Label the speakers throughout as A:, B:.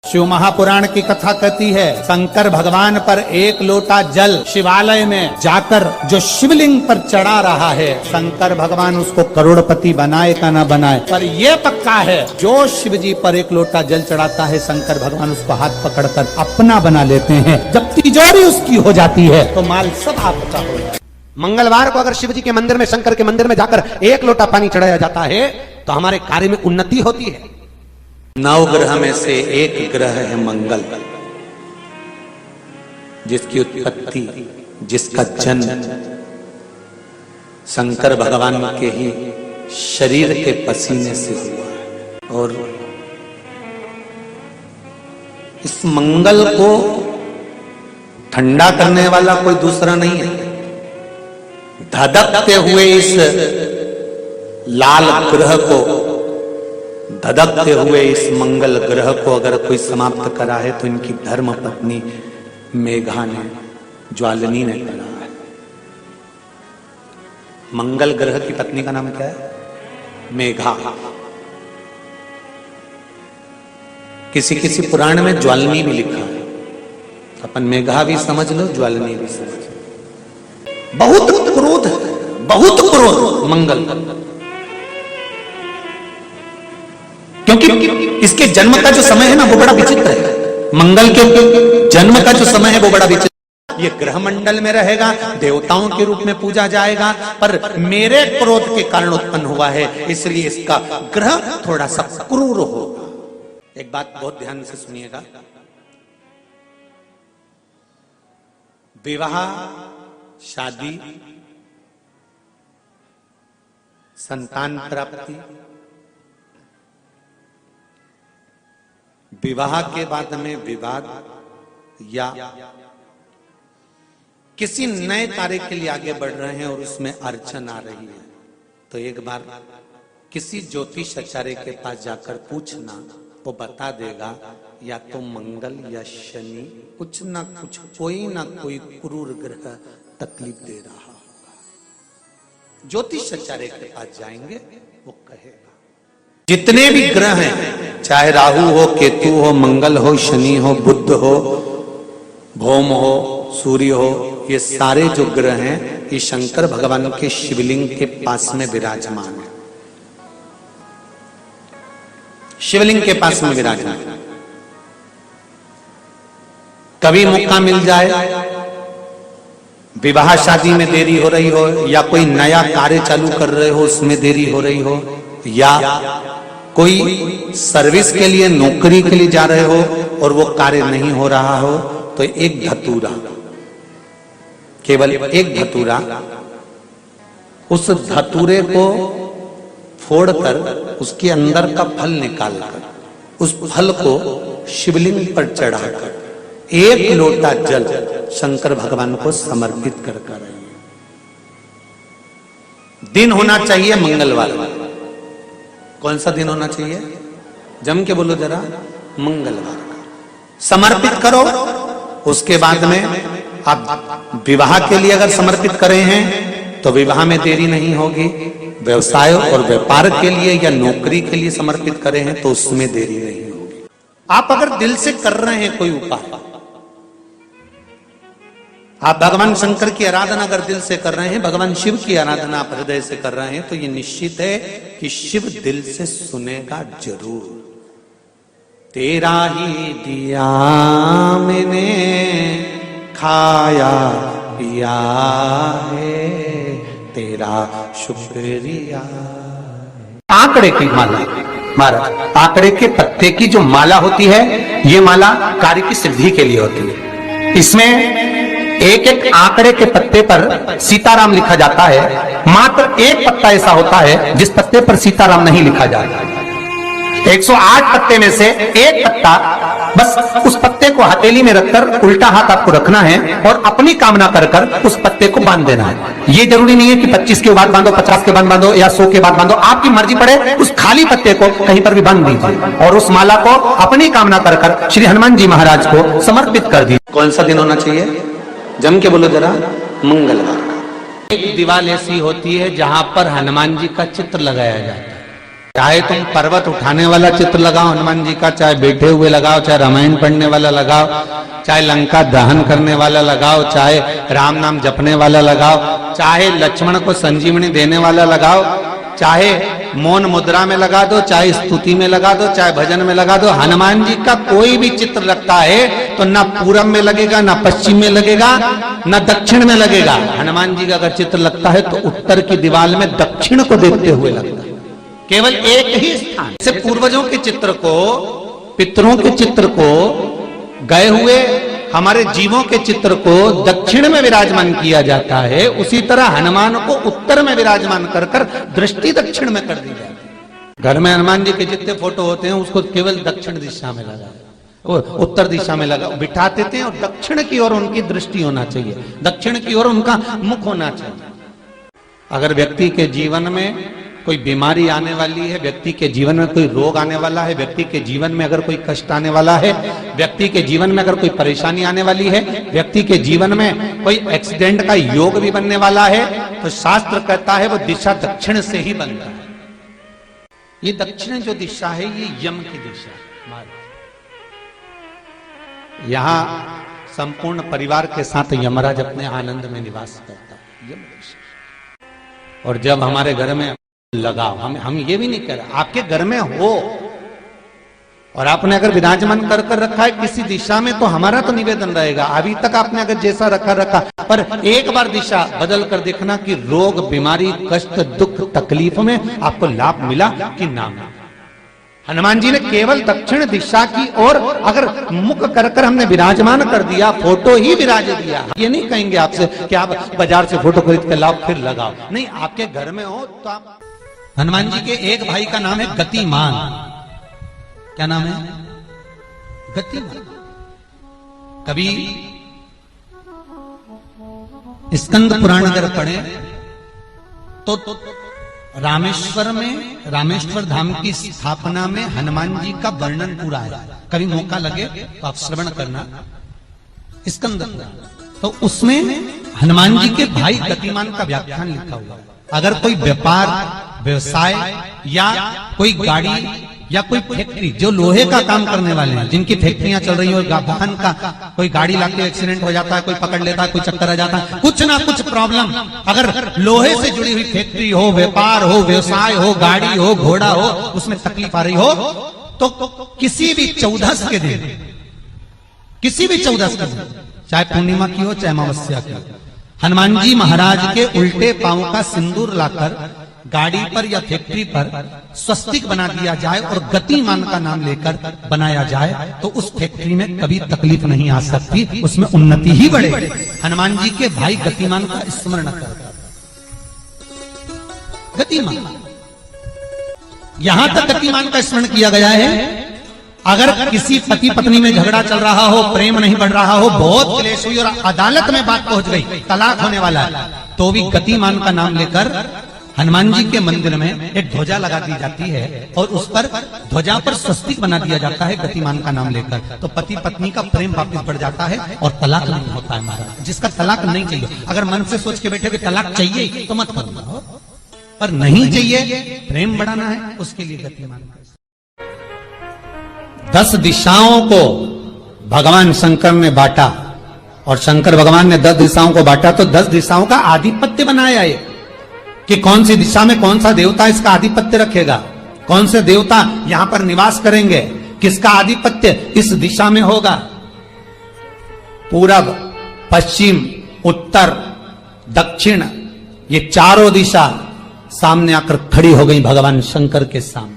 A: शिव महापुराण की कथा कहती है, शंकर भगवान पर एक लोटा जल शिवालय में जाकर जो शिवलिंग पर चढ़ा रहा है, शंकर भगवान उसको करोड़पति बनाए का ना बनाए, पर यह पक्का है जो शिव जी पर एक लोटा जल चढ़ाता है, शंकर भगवान उसको हाथ पकड़कर अपना बना लेते हैं। जब तिजोरी उसकी हो जाती है तो माल सब आपका हो जाता है।
B: मंगलवार को अगर शिव जी के मंदिर में, शंकर के मंदिर में जाकर एक लोटा पानी चढ़ाया जाता है तो हमारे कार्य में उन्नति होती है।
C: 9 ग्रह में से एक ग्रह है मंगल, जिसकी उत्पत्ति, जिसका जन्म शंकर भगवान के ही शरीर के पसीने से हुआ है। और इस मंगल को ठंडा करने वाला कोई दूसरा नहीं है। धधकते हुए इस लाल ग्रह को, धधकते हुए इस मंगल ग्रह को अगर कोई समाप्त करा है तो इनकी धर्म पत्नी मेघा ने, ज्वालिनी ने करा है। मंगल ग्रह की पत्नी का नाम क्या है? मेघा। किसी किसी पुराण में ज्वालिनी भी लिखा है। अपन मेघा भी समझ लो, ज्वालिनी भी समझ लो। बहुत क्रोध, बहुत क्रोध मंगल, क्योंकि इसके जन्म का जो समय है ना वो बड़ा विचित्र है। मंगल के जन्म का जो समय है वो बड़ा विचित्र। ये ग्रह मंडल में रहेगा, देवताओं के रूप में पूजा जाएगा, पर मेरे क्रोध के कारण उत्पन्न हुआ है, इसलिए इसका ग्रह थोड़ा सा क्रूर होगा। एक बात बहुत ध्यान से सुनिएगा, विवाह, शादी, संतान प्राप्ति, विवाह के बाद में विवाद या किसी नए कार्य के लिए आगे बढ़ रहे हैं और उसमें अड़चन आ रही है, तो एक बार किसी ज्योतिष आचार्य के पास जाकर पूछना, वो बता देगा या तो मंगल या शनि कुछ ना कुछ, कोई ना कोई क्रूर ग्रह तकलीफ दे रहा होगा। ज्योतिष आचार्य के पास जाएंगे, वो कहेगा। जितने भी ग्रह हैं, चाहे राहु हो, केतु हो, मंगल हो, शनि हो, बुध हो, भौम हो, सूर्य हो, ये सारे जो ग्रह हैं ये शंकर भगवान के शिवलिंग के पास में विराजमान है। शिवलिंग के पास में विराजमान। कभी मौका मिल जाए, विवाह शादी में देरी हो रही हो, या कोई नया कार्य चालू कर रहे हो उसमें देरी हो रही हो, या कोई सर्विस के लिए, नौकरी के लिए जा रहे हो और वो कार्य नहीं हो रहा हो, तो एक धतूरा, केवल एक धतूरा, उस धतूरे को फोड़कर उसके अंदर का फल निकालकर उस फल को शिवलिंग पर चढ़ाकर एक लोटा जल शंकर भगवान को समर्पित कर कर। दिन होना चाहिए मंगलवार। कौन सा दिन होना चाहिए? जम के बोलो जरा, मंगलवार का समर्पित करो। उसके बाद में आप विवाह के लिए अगर समर्पित करे हैं तो विवाह में देरी नहीं होगी। व्यवसाय और व्यापार के लिए या नौकरी के लिए समर्पित करे हैं तो उसमें देरी नहीं होगी। आप अगर दिल से कर रहे हैं कोई उपाय, आप भगवान शंकर की आराधना अगर दिल से कर रहे हैं, भगवान शिव की आराधना आप हृदय से कर रहे हैं, तो ये निश्चित है कि शिव दिल से सुनेगा जरूर। तेरा ही दिया मैंने खाया पिया है, तेरा शुक्रिया।
B: आंकड़े की माला, महाराज, आंकड़े के पत्ते की जो माला होती है, ये माला कार्य की सिद्धि के लिए होती है। इसमें एक एक आंकड़े के पत्ते पर सीताराम लिखा जाता है। मात्र एक पत्ता ऐसा होता है जिस पत्ते पर सीताराम नहीं लिखा जाता। 108 पत्ते में से एक पत्ता, बस उस पत्ते को हथेली में रखकर उल्टा हाथ आपको रखना है और अपनी कामना कर कर उस पत्ते को बांध देना है। ये जरूरी नहीं है कि 25 के बाद बांधो, 50 के बाद बांधो या 100 के बाद बांधो, आपकी मर्जी पड़े। उस खाली पत्ते को कहीं पर भी बांध दीजिए और उस माला को अपनी कामना कर कर श्री हनुमान जी महाराज को समर्पित कर दीजिए।
C: कौन सा दिन होना चाहिए? जम के बोलो जरा, मंगलवार का।
A: एक दीवार ऐसी होती है जहां पर हनुमान जी का चित्र लगाया जाता है।
C: चाहे तुम पर्वत उठाने वाला चित्र लगाओ हनुमान जी का, चाहे बैठे हुए लगाओ, चाहे रामायण पढ़ने वाला लगाओ, चाहे लंका दहन करने वाला लगाओ, चाहे राम नाम जपने वाला लगाओ, चाहे लक्ष्मण को संजीवनी देने वाला लगाओ, चाहे मौन मुद्रा में लगा दो, चाहे स्तुति में लगा दो, चाहे भजन में लगा दो, हनुमान जी का कोई भी चित्र लगता है तो ना पूरब में लगेगा, ना पश्चिम में लगेगा, ना दक्षिण में लगेगा। हनुमान जी का अगर चित्र लगता है तो उत्तर की दीवार में दक्षिण को देखते हुए लगता है, केवल एक ही स्थान से। पूर्वजों के चित्र को, पितरों के चित्र को, गए हुए हमारे जीवों के चित्र को दक्षिण में विराजमान किया जाता है, उसी तरह हनुमान को उत्तर में विराजमान कर कर दृष्टि दक्षिण में कर दी जाती है। घर में हनुमान जी के जितने फोटो होते हैं उसको केवल दक्षिण दिशा में लगा, उत्तर दिशा में लगा बिठा देते हैं, और दक्षिण की ओर उनकी दृष्टि होना चाहिए, दक्षिण की ओर उनका मुख होना चाहिए। अगर व्यक्ति के जीवन में कोई बीमारी आने वाली है, व्यक्ति के जीवन में कोई रोग आने वाला है, व्यक्ति के जीवन में अगर कोई कष्ट आने वाला है, व्यक्ति के जीवन में अगर कोई परेशानी आने वाली है, व्यक्ति के जीवन में कोई एक्सीडेंट का योग भी बनने वाला है, तो शास्त्र कहता है वो दिशा दक्षिण से ही बनता है। ये दक्षिण जो दिशा है ये यम की दिशा है। यहां संपूर्ण परिवार के साथ यमराज अपने आनंद में निवास करता है, यम दिशा। और जब हमारे घर में लगाओ, हम ये भी नहीं कह रहे, आपके घर में हो और आपने अगर विराजमान कर रखा है किसी दिशा में, तो हमारा तो निवेदन रहेगा, अभी तक आपने अगर जैसा रखा, पर एक बार दिशा बदल कर देखना कि रोग, बीमारी, कष्ट, दुख, तकलीफ में आपको लाभ मिला कि ना मिला। हनुमान जी ने केवल दक्षिण दिशा की ओर अगर मुख कर हमने विराजमान कर दिया, फोटो ही विराज दिया। ये नहीं कहेंगे आपसे कि आप बाजार से फोटो खरीद कर लाओ फिर लगाओ, नहीं, आपके घर में हो तो आप। हनुमान जी के एक भाई का नाम है गतिमान। क्या नाम है? गतिमान। कभी स्कंद पुराण अगर पढ़े तो रामेश्वर में, रामेश्वर धाम की स्थापना में हनुमान जी का वर्णन पूरा है। कभी मौका लगे तो आप श्रवण करना स्कंद पुराण, तो उसमें हनुमान जी के भाई गतिमान का व्याख्यान लिखा हुआ। अगर कोई व्यापार, व्यवसाय या कोई गाड़ी या कोई फैक्ट्री, जो लोहे का काम करने वाले हैं, जिनकी फैक्ट्रियां चल रही हो, वाहन का कोई गाड़ी लाके एक्सीडेंट हो जाता है, कोई पकड़ लेता है, कोई चक्कर आ जाता है, कुछ ना कुछ प्रॉब्लम, अगर लोहे से जुड़ी हुई फैक्ट्री हो, व्यापार हो, व्यवसाय हो, गाड़ी हो, घोड़ा हो, उसमें तकलीफ आ रही हो, तो किसी भी 14 के दिन, किसी भी 14 के दिन, चाहे पूर्णिमा की हो चाहे अमावस्या की हो, हनुमान जी महाराज के उल्टे पांव का सिंदूर लाकर गाड़ी पर या फैक्ट्री पर स्वस्तिक बना दिया जाए और गतिमान का नाम लेकर बनाया जाए, तो उस फैक्ट्री में कभी तकलीफ नहीं आ सकती, उसमें उन्नति ही बढ़ेगी। हनुमान जी के भाई गतिमान का स्मरण कर, गतिमान, यहां तक गतिमान का स्मरण किया गया है। अगर किसी पति पत्नी में झगड़ा चल रहा हो, प्रेम नहीं बढ़ रहा हो, बहुत क्लेश हुई और अदालत में बात पहुंच गई, तलाक होने वाला है, तो भी गतिमान का नाम लेकर हनुमान जी के मंदिर में एक ध्वजा लगा दी जाती है और उस पर, ध्वजा पर स्वस्तिक बना दिया जाता है गतिमान का नाम लेकर, तो पति पत्नी का प्रेम वापस बढ़ जाता है और तलाक नहीं होता है। महाराज, जिसका तलाक नहीं चाहिए, अगर मन से सोच के बैठे कि तलाक चाहिए तो मत करो, पर नहीं चाहिए, प्रेम बढ़ाना है, उसके लिए गतिमान। 10 दिशाओं को भगवान शंकर ने बांटा, और शंकर भगवान ने 10 दिशाओं को बांटा, तो 10 दिशाओं का आधिपत्य बनाया है कि कौन सी दिशा में कौन सा देवता इसका आधिपत्य रखेगा, कौन से देवता यहां पर निवास करेंगे, किसका आधिपत्य इस दिशा में होगा। पूरब, पश्चिम, उत्तर, दक्षिण, ये चारों दिशा सामने आकर खड़ी हो गई भगवान शंकर के सामने,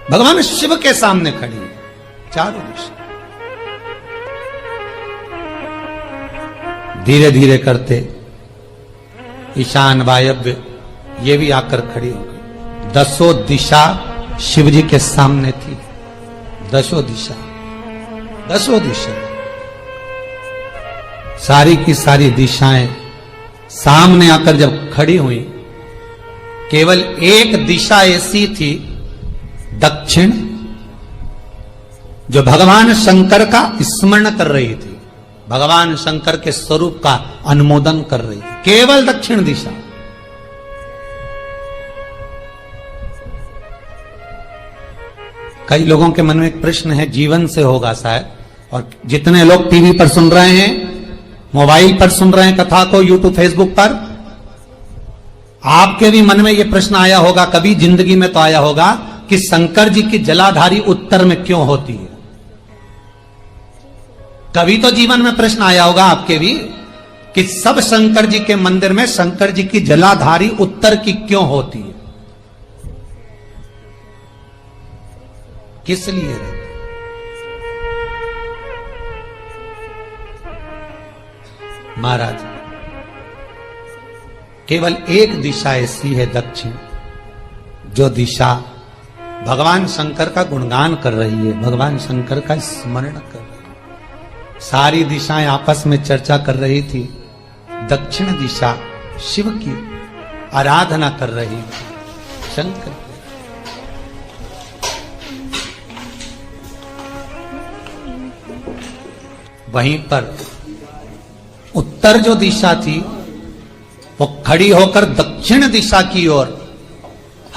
C: भगवान शिव के सामने खड़ी, चारों दिशा। धीरे धीरे करते ईशान, वायव्य, ये भी आकर खड़ी हो गई। 10 दिशा शिव जी के सामने थी, 10 दिशा, 10 दिशा, सारी की सारी दिशाएं सामने आकर जब खड़ी हुई, केवल एक दिशा ऐसी थी, दक्षिण, जो भगवान शंकर का स्मरण कर रही थी, भगवान शंकर के स्वरूप का अनुमोदन कर रही थी, केवल दक्षिण दिशा।
A: कई लोगों के मन में एक प्रश्न है, जीवन से होगा शायद, और जितने लोग टीवी पर सुन रहे हैं, मोबाइल पर सुन रहे हैं कथा को, यूट्यूब फेसबुक पर, आपके भी मन में यह प्रश्न आया होगा, कभी जिंदगी में तो आया होगा कि शंकर जी की जलाधारी उत्तर में क्यों होती है। कभी तो जीवन में प्रश्न आया होगा आपके भी कि सब शंकर जी के मंदिर में शंकर जी की जलाधारी उत्तर की क्यों होती है, किस लिए रहती? महाराज, केवल एक दिशा ऐसी है दक्षिण, जो दिशा भगवान शंकर का गुणगान कर रही है, भगवान शंकर का स्मरण कर रही है। सारी दिशाएं आपस में चर्चा कर रही थी, दक्षिण दिशा शिव की आराधना कर रही थी, शंकर। वहीं पर उत्तर जो दिशा थी वो खड़ी होकर दक्षिण दिशा की ओर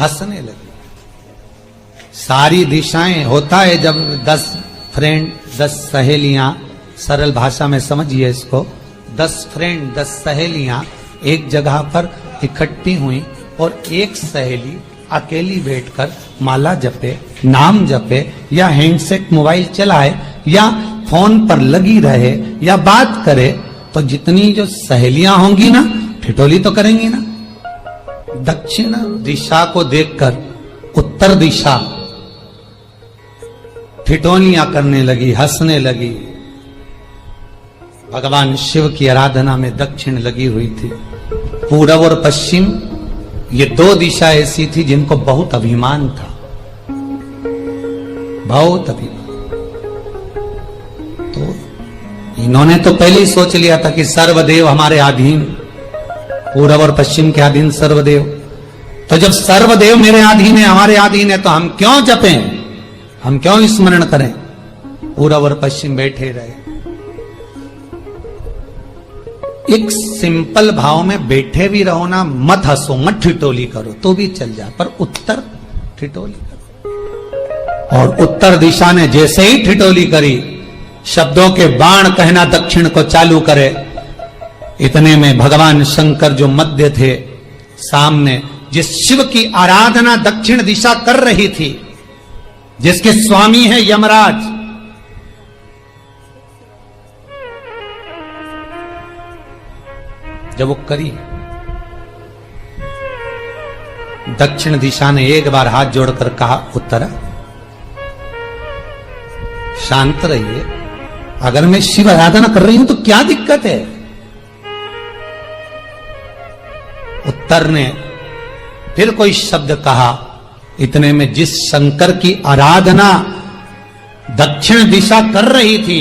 A: हंसने लगी। सारी दिशाएं, होता है जब 10 फ्रेंड 10 सहेलियां, सरल भाषा में समझिए इसको, 10 फ्रेंड 10 सहेलियां एक जगह पर इकट्ठी हुई और एक सहेली अकेली बैठकर माला जपे, नाम जपे, या हैंडसेट मोबाइल चलाए, या फोन पर लगी रहे, या बात करे, तो जितनी जो सहेलियां होंगी ना, ठिठोली तो करेंगी ना। दक्षिण दिशा को देखकर उत्तर दिशा ठिठोलियां करने लगी, हंसने लगी। भगवान शिव की आराधना में दक्षिण लगी हुई थी। पूरब और पश्चिम, ये 2 दिशा ऐसी थी जिनको बहुत अभिमान था, बहुत अभिमान। तो इन्होंने तो पहले ही सोच लिया था कि सर्वदेव हमारे अधीन, पूरब और पश्चिम के अधीन सर्वदेव। तो जब सर्वदेव मेरे अधीन है, हमारे अधीन है, तो हम क्यों जपें, हम क्यों स्मरण करें। पूरब और पश्चिम बैठे रहे। एक सिंपल भाव में बैठे भी रहो ना, मत हंसो, मत ठिठोली करो तो भी चल जाए, पर उत्तर ठिठोली करो। और उत्तर दिशा ने जैसे ही ठिठोली करी, शब्दों के बाण कहना दक्षिण को चालू करे। इतने में भगवान शंकर जो मध्य थे, सामने जिस शिव की आराधना दक्षिण दिशा कर रही थी, जिसके स्वामी है यमराज, जब वो करी, दक्षिण दिशा ने एक बार हाथ जोड़कर कहा, उत्तरा शांत रहिए, अगर मैं शिव आराधना कर रही हूं तो क्या दिक्कत है। उत्तर ने फिर कोई शब्द कहा। इतने में जिस शंकर की आराधना दक्षिण दिशा कर रही थी,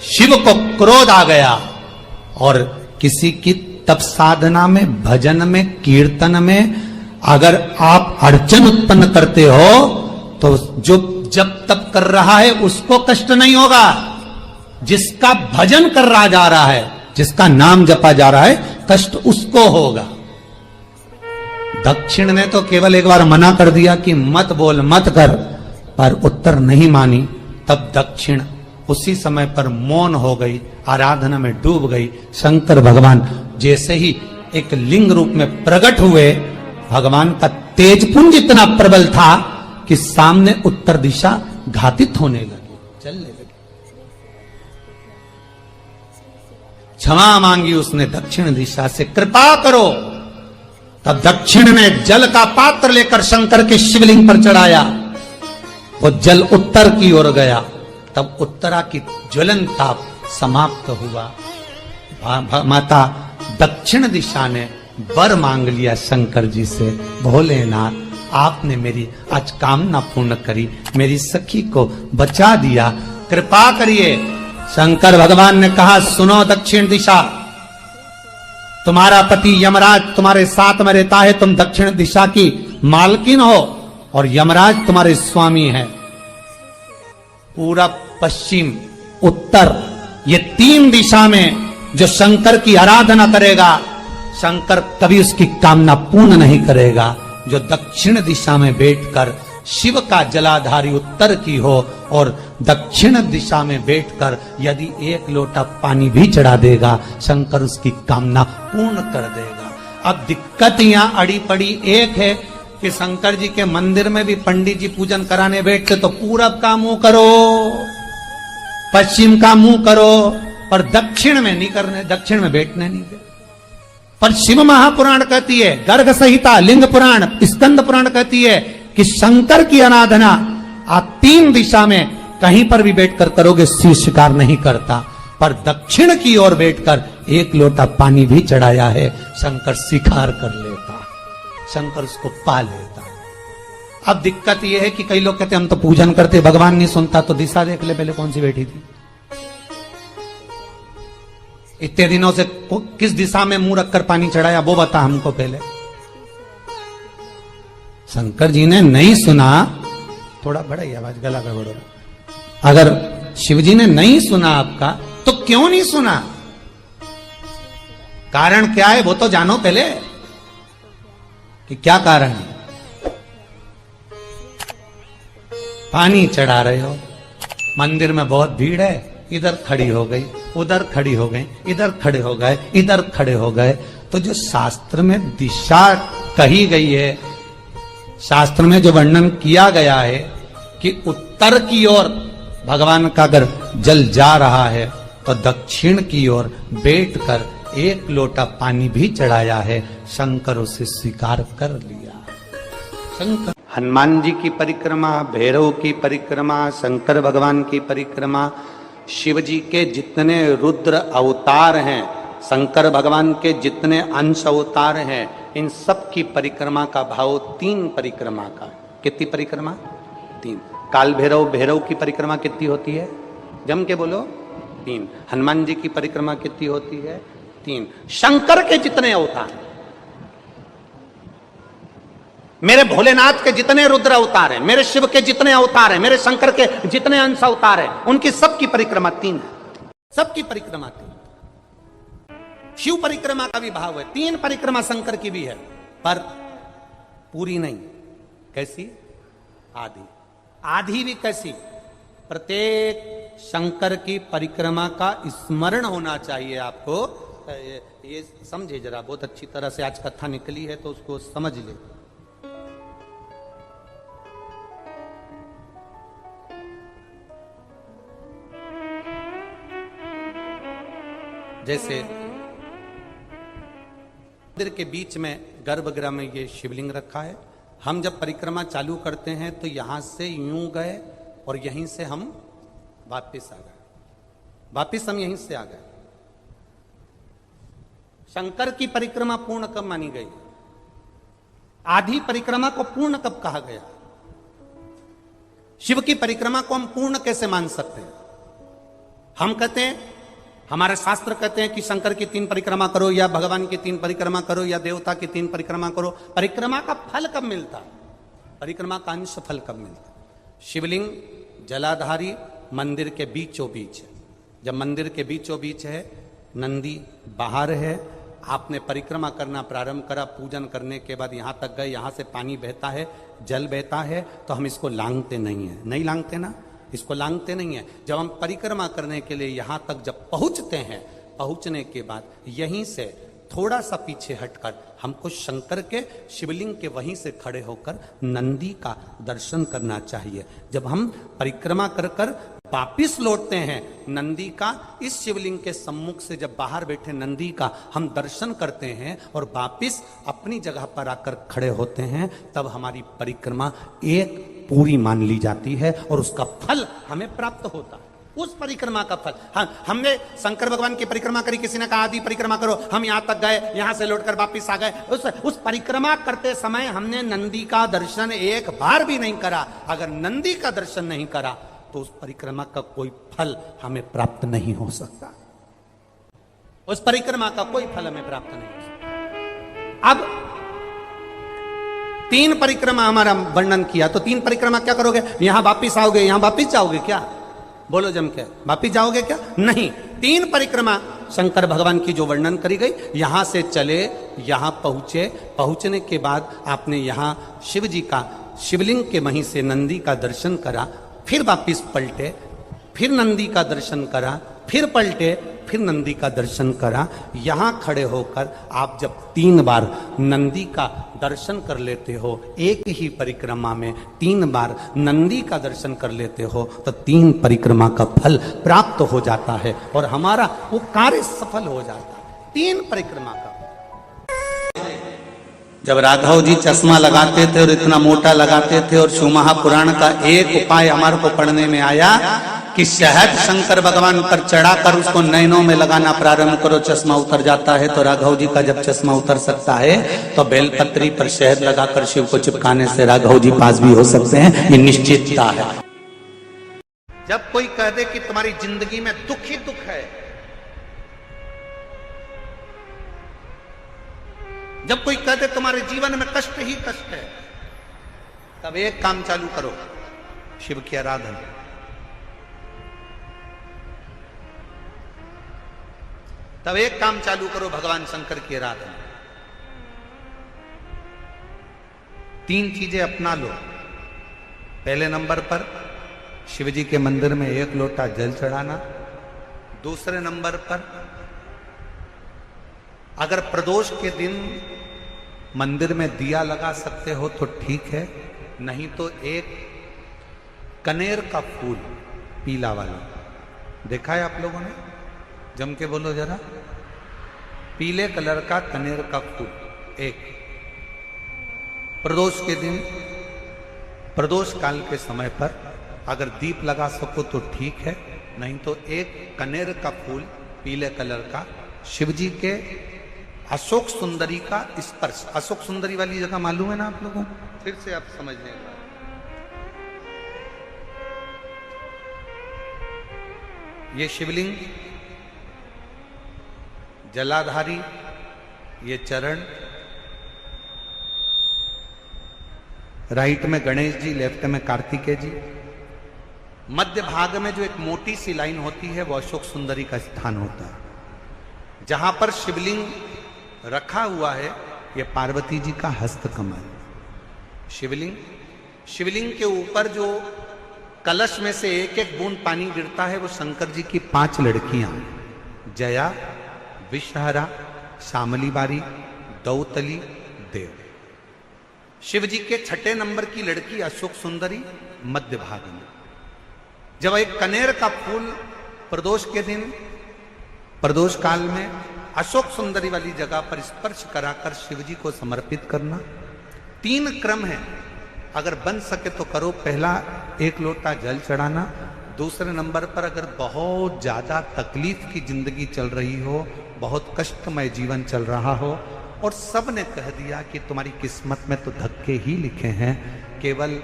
A: शिव को क्रोध आ गया, और किसी की तप साधना में, भजन में, कीर्तन में अगर आप अड़चन उत्पन्न करते हो, तो जो जब तप कर रहा है उसको कष्ट नहीं होगा, जिसका भजन कर रहा जा रहा है, जिसका नाम जपा जा रहा है, कष्ट उसको होगा। दक्षिण ने तो केवल एक बार मना कर दिया कि मत बोल, मत कर, पर उत्तर नहीं मानी। तब दक्षिण उसी समय पर मौन हो गई, आराधना में डूब गई। शंकर भगवान जैसे ही एक लिंग रूप में प्रकट हुए, भगवान का तेजपुंज इतना प्रबल था कि सामने उत्तर दिशा घातित होने लगी, चलने लगी। क्षमा मांगी उसने दक्षिण दिशा से, कृपा करो। तब दक्षिण ने जल का पात्र लेकर शंकर के शिवलिंग पर चढ़ाया, वो जल उत्तर की ओर गया। तब उत्तरा की ज्वलन ताप समाप्त हुआ। माता दक्षिण दिशा ने वर मांग लिया शंकर जी से, भोलेनाथ आपने मेरी आज कामना पूर्ण करी, मेरी सखी को बचा दिया, कृपा करिए। शंकर भगवान ने कहा, सुनो दक्षिण दिशा, तुम्हारा पति यमराज तुम्हारे साथ में रहता है, तुम दक्षिण दिशा की मालकिन हो और यमराज तुम्हारे स्वामी है। पूरब, पश्चिम, उत्तर, ये 3 दिशा में जो शंकर की आराधना करेगा, शंकर कभी उसकी कामना पूर्ण नहीं करेगा। जो दक्षिण दिशा में बैठकर शिव का जलाधारी उत्तर की हो और दक्षिण दिशा में बैठकर यदि एक लोटा पानी भी चढ़ा देगा, शंकर उसकी कामना पूर्ण कर देगा। अब दिक्कत यहाँ अड़ी पड़ी एक है कि शंकर जी के मंदिर में भी पंडित जी पूजन कराने बैठते तो पूरब का मुंह करो, पश्चिम का मुंह करो, पर दक्षिण में नहीं करने, दक्षिण में बैठने नहीं दे। पर शिव महापुराण कहती है, गर्ग संहिता, लिंग पुराण, स्कंद पुराण कहती है कि शंकर की आराधना आप 3 दिशा में कहीं पर भी बैठकर करोगे, शिव स्वीकार नहीं करता। पर दक्षिण की ओर बैठकर एक लोटा पानी भी चढ़ाया है, शंकर स्वीकार कर लेता, शंकर उसको पा लेता। अब दिक्कत यह है कि कई लोग कहते हम तो पूजन करते, भगवान नहीं सुनता, तो दिशा देख ले पहले कौन सी बैठी थी। इतने दिनों से किस दिशा में मुंह रखकर पानी चढ़ाया, वो बता हमको पहले। शंकर जी ने नहीं सुना, थोड़ा बढ़ाइए आवाज, गला का बढ़ो। अगर शिव जी ने नहीं सुना आपका, तो क्यों नहीं सुना, कारण क्या है वो तो जानो पहले कि क्या कारण है। पानी चढ़ा रहे हो, मंदिर में बहुत भीड़ है, इधर खड़ी हो गई, उधर खड़ी हो गई, इधर खड़े हो गए, इधर खड़े हो गए, तो जो शास्त्र में दिशा कही गई है, शास्त्र में जो वर्णन किया गया है कि उत्तर की ओर भगवान का अगर जल जा रहा है तो दक्षिण की ओर बैठकर एक लोटा पानी भी चढ़ाया है, शंकर उसे स्वीकार कर लिया। शंकर हनुमान जी की परिक्रमा, भैरव की परिक्रमा, शंकर भगवान की परिक्रमा, शिव जी के जितने रुद्र अवतार हैं, शंकर भगवान के जितने अंश अवतार हैं, इन सब की परिक्रमा का भाव 3 परिक्रमा का। कितनी परिक्रमा? 3। काल भैरव, भैरव की परिक्रमा कितनी होती है? जम के बोलो, 3। हनुमान जी की परिक्रमा कितनी होती है? 3। शंकर के जितने अवतार, मेरे भोलेनाथ के जितने रुद्र अवतार हैं, मेरे शिव के जितने अवतार हैं, मेरे शंकर के जितने अंश अवतार हैं, उनकी सबकी परिक्रमा 3 है। सबकी परिक्रमा 3। शिव परिक्रमा का भी भाव है, 3 परिक्रमा शंकर की भी है, पर पूरी नहीं। कैसी? आधी। आधी भी कैसी? प्रत्येक शंकर की परिक्रमा का स्मरण होना चाहिए आपको। ये समझे जरा, बहुत अच्छी तरह से आज कथा निकली है तो उसको समझ ले। जैसे मंदिर के बीच में गर्भगृह में ये शिवलिंग रखा है, हम जब परिक्रमा चालू करते हैं तो यहां से यूं गए और यहीं से हम वापस आ गए, वापस हम यहीं से आ गए। शंकर की परिक्रमा पूर्ण कब मानी गई? आधी परिक्रमा को पूर्ण कब कहा गया? शिव की परिक्रमा को हम पूर्ण कैसे मान सकते हैं? हम कहते हैं, हमारे शास्त्र कहते हैं कि शंकर की 3 परिक्रमा करो, या भगवान की 3 परिक्रमा करो, या देवता की 3 परिक्रमा करो। परिक्रमा का फल कब मिलता? परिक्रमा का अंश फल कब मिलता? शिवलिंग जलाधारी मंदिर के बीचों बीच है। जब मंदिर के बीचों बीच है, नंदी बाहर है, आपने परिक्रमा करना प्रारंभ करा, पूजन करने के बाद यहां तक गए, यहां से पानी बहता है, जल बहता है, तो हम इसको लांघते नहीं है। नहीं लांघते ना, इसको लांघते नहीं है। जब हम परिक्रमा करने के लिए यहां तक जब पहुंचते हैं, पहुंचने के बाद यहीं से थोड़ा सा पीछे हटकर हमको शंकर के शिवलिंग के वहीं से खड़े होकर नंदी का दर्शन करना चाहिए। जब हम परिक्रमा कर कर वापिस लौटते हैं, नंदी का इस शिवलिंग के सम्मुख से जब बाहर बैठे नंदी का हम दर्शन करते हैं और वापिस अपनी जगह पर आकर खड़े होते हैं, तब हमारी परिक्रमा एक पूरी मान ली जाती है और उसका फल हमें प्राप्त होता है। उस परिक्रमा का फल, हमने शंकर भगवान की परिक्रमा करी, किसी ने कहा आदि परिक्रमा करो, हम यहां तक गए, यहां से लौटकर वापिस आ गए। उस परिक्रमा करते समय हमने नंदी का दर्शन एक बार भी नहीं करा। अगर नंदी का दर्शन नहीं करा तो उस परिक्रमा का कोई फल हमें प्राप्त नहीं हो सकता। उस परिक्रमा का कोई फल हमें प्राप्त नहीं हो सकता। अब 3 परिक्रमा हमारा वर्णन किया, तो 3 परिक्रमा क्या करोगे? यहां वापिस आओगे, यहां वापिस जाओगे क्या? बोलो जम के, वापिस जाओगे क्या? नहीं। 3 परिक्रमा शंकर भगवान की जो वर्णन करी गई, यहां से चले, यहां पहुंचे, पहुंचने के बाद आपने यहां शिव जी का
C: शिवलिंग के वहीं से नंदी का दर्शन करा, फिर वापिस पलटे, फिर नंदी का दर्शन करा, फिर पलटे, फिर नंदी का दर्शन करा। यहां खड़े होकर आप जब 3 बार नंदी का दर्शन कर लेते हो, एक ही परिक्रमा में 3 बार नंदी का दर्शन कर लेते हो, तो 3 परिक्रमा का फल प्राप्त हो जाता है और हमारा वो कार्य सफल हो जाता है। 3 परिक्रमा का। जब राघव जी चश्मा लगाते थे और इतना मोटा लगाते थे, और शिव महापुराण का एक उपाय हमारे को पढ़ने में आया कि शहद शंकर भगवान पर चढ़ाकर उसको नैनों में लगाना प्रारंभ करो, चश्मा उतर जाता है। तो राघव जी का जब चश्मा उतर सकता है तो बेलपत्री पर शहद लगाकर शिव को चिपकाने से राघव जी पास भी हो सकते हैं, ये निश्चितता है। जब कोई कह दे कि तुम्हारी जिंदगी में दुख ही दुख है, जब कोई कह दे तुम्हारे जीवन में कष्ट ही कष्ट है, तब एक काम चालू करो, शिव की आराधना। तब एक काम चालू करो, भगवान शंकर की आराधना। 3 चीजें अपना लो। पहले नंबर पर शिव जी के मंदिर में 1 लोटा जल चढ़ाना। दूसरे नंबर पर अगर प्रदोष के दिन मंदिर में दिया लगा सकते हो तो ठीक है, नहीं तो एक कनेर का फूल पीला वाला, देखा है आप लोगों ने? जम के बोलो जरा। पीले कलर का कनेर का फूल एक, प्रदोष के दिन, प्रदोष काल के समय पर अगर दीप लगा सको तो ठीक है, नहीं तो एक कनेर का फूल पीले कलर का, शिव जी के अशोक सुंदरी का स्पर्श। अशोक सुंदरी वाली जगह मालूम है ना आप लोगों को? फिर से आप समझने का, ये शिवलिंग, जलाधारी, ये चरण, राइट में गणेश जी, लेफ्ट में कार्तिकेय जी, मध्य भाग में जो एक मोटी सी लाइन होती है वो अशोक सुंदरी का स्थान होता है। जहां पर शिवलिंग रखा हुआ है ये पार्वती जी का हस्त कमल। शिवलिंग, शिवलिंग के ऊपर जो कलश में से 1-1 बूंद पानी गिरता है वो शंकर जी की 5 लड़कियां, जया, विषहरा, शामली बारी, दौतली, देव। शिव जी के 6ठे नंबर की लड़की अशोक सुंदरी मध्य भाग में। जब एक कनेर का फूल प्रदोष के दिन, प्रदोष काल में अशोक सुंदरी वाली जगह पर स्पर्श कराकर शिव जी को समर्पित करना। 3 क्रम है, अगर बन सके तो करो। पहला 1 लोटा जल चढ़ाना। दूसरे नंबर पर अगर बहुत ज्यादा तकलीफ की जिंदगी चल रही हो, बहुत कष्टमय जीवन चल रहा हो और सब ने कह दिया कि तुम्हारी किस्मत में तो धक्के ही लिखे हैं, केवल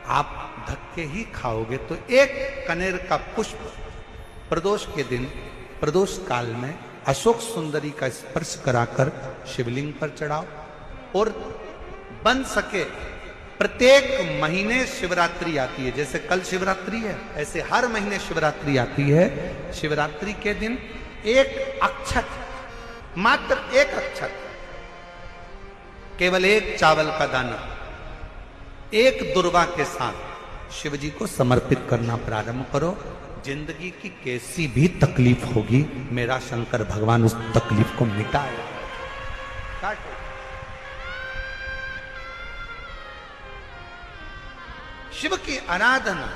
C: आप धक्के ही खाओगे, तो 1 कनेर का पुष्प प्रदोष के दिन, प्रदोष काल में अशोक सुंदरी का स्पर्श कराकर शिवलिंग पर चढ़ाओ। और बन सके प्रत्येक महीने शिवरात्रि आती है, जैसे कल शिवरात्रि है ऐसे हर महीने शिवरात्रि आती है। शिवरात्रि के दिन 1 अक्षत, मात्र 1 अक्षत, केवल 1 चावल का दाना, 1 दुर्वा के साथ शिव जी को समर्पित करना प्रारंभ करो। जिंदगी की कैसी भी तकलीफ होगी, मेरा शंकर भगवान उस तकलीफ को मिटाएगा। शिव की आराधना